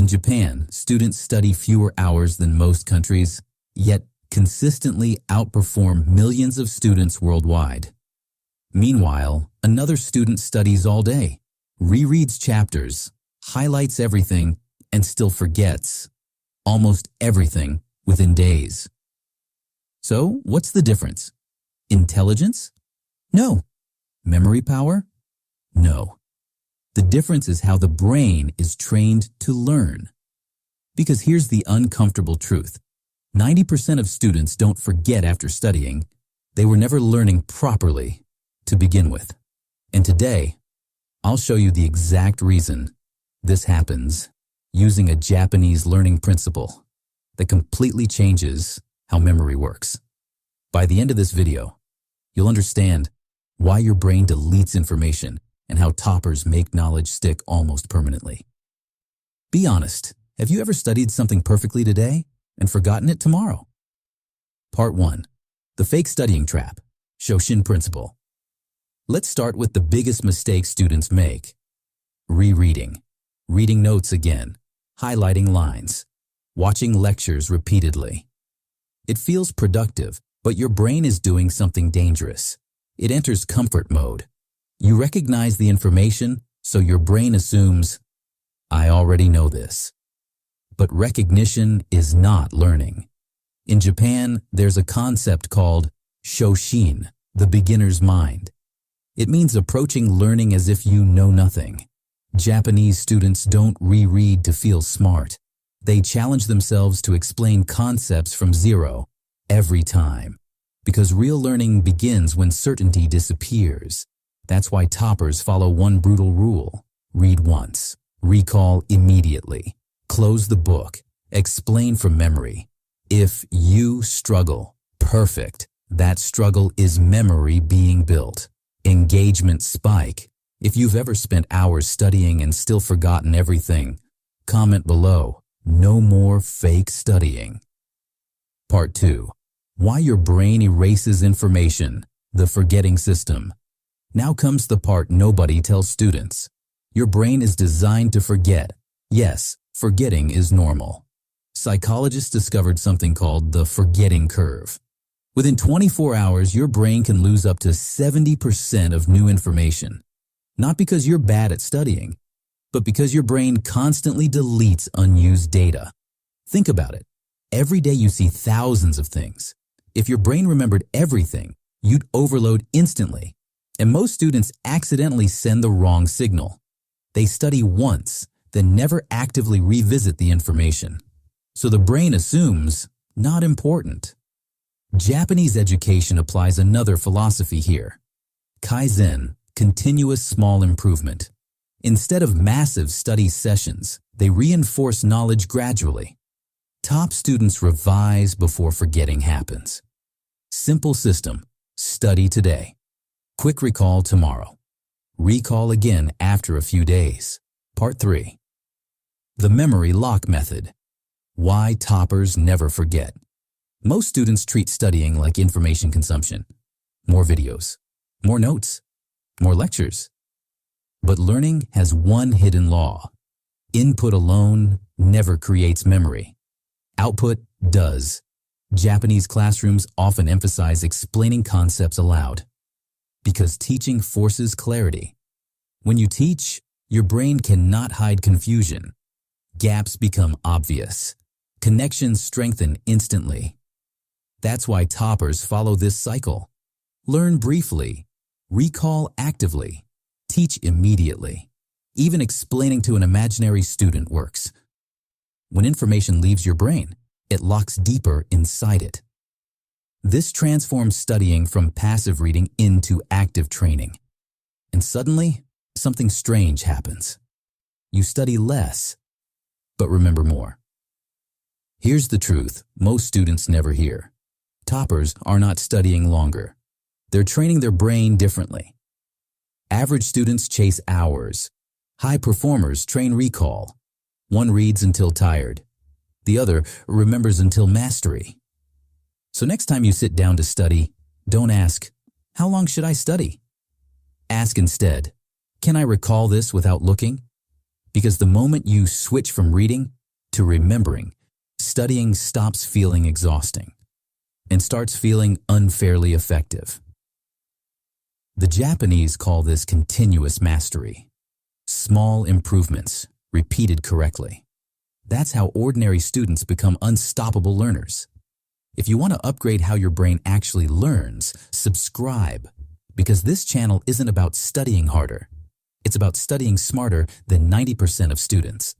Japan, students study fewer hours than most countries, yet consistently outperform millions of students worldwide. Meanwhile, another student studies all day, rereads chapters, highlights everything, and still forgets almost everything within days. So, what's the difference? Intelligence? No. Memory power? No. The difference is how the brain is trained to learn. Because here's the uncomfortable truth. 90% of students don't forget after studying. They were never learning properly to begin with. And today, I'll show you the exact reason this happens using a Japanese learning principle that completely changes how memory works. By the end of this video, you'll understand why your brain deletes information and how toppers make knowledge stick almost permanently. Be honest, have you ever studied something perfectly today and forgotten it tomorrow? Part 1. The Fake Studying Trap, Shoshin Principle. Let's start with the biggest mistake students make. Rereading, reading notes again, highlighting lines, watching lectures repeatedly. It feels productive, but your brain is doing something dangerous. It enters comfort mode. You recognize the information, so your brain assumes, I already know this. But recognition is not learning. In Japan, there's a concept called Shoshin, the beginner's mind. It means approaching learning as if you know nothing. Japanese students don't reread to feel smart. They challenge themselves to explain concepts from zero every time. Because real learning begins when certainty disappears. That's why toppers follow one brutal rule. Read once, recall immediately, close the book, explain from memory. If you struggle, perfect. That struggle is memory being built. Engagement spike. If you've ever spent hours studying and still forgotten everything, comment below. No more fake studying. Part 2. Why your brain erases information, the forgetting system. Now comes the part nobody tells students. Your brain is designed to forget. Yes, forgetting is normal. Psychologists discovered something called the forgetting curve. Within 24 hours, your brain can lose up to 70% of new information. Not because you're bad at studying, but because your brain constantly deletes unused data. Think about it. Every day you see thousands of things. If your brain remembered everything, you'd overload instantly. And most students accidentally send the wrong signal. They study once, then never actively revisit the information. So the brain assumes, not important. Japanese education applies another philosophy here. Kaizen, continuous small improvement. Instead of massive study sessions, they reinforce knowledge gradually. Top students revise before forgetting happens. Simple system, study today. Quick recall tomorrow. Recall again after a few days. Part 3. The memory lock method. Why toppers never forget. Most students treat studying like information consumption. More videos, more notes, more lectures. But learning has one hidden law. Input alone never creates memory. Output does. Japanese classrooms often emphasize explaining concepts aloud. Because teaching forces clarity. When you teach, your brain cannot hide confusion. Gaps become obvious. Connections strengthen instantly. That's why toppers follow this cycle. Learn briefly, recall actively, teach immediately. Even explaining to an imaginary student works. When information leaves your brain, it locks deeper inside it. This transforms studying from passive reading into active training. And suddenly, something strange happens. You study less, but remember more. Here's the truth most students never hear. Toppers are not studying longer. They're training their brain differently. Average students chase hours. High performers train recall. One reads until tired. The other remembers until mastery. So next time you sit down to study, don't ask, how long should I study? Ask instead, can I recall this without looking? Because the moment you switch from reading, to remembering, studying stops feeling exhausting and starts feeling unfairly effective. The Japanese call this continuous mastery. Small improvements, repeated correctly. That's how ordinary students become unstoppable learners. If you want to upgrade how your brain actually learns, subscribe, because this channel isn't about studying harder. It's about studying smarter than 90% of students.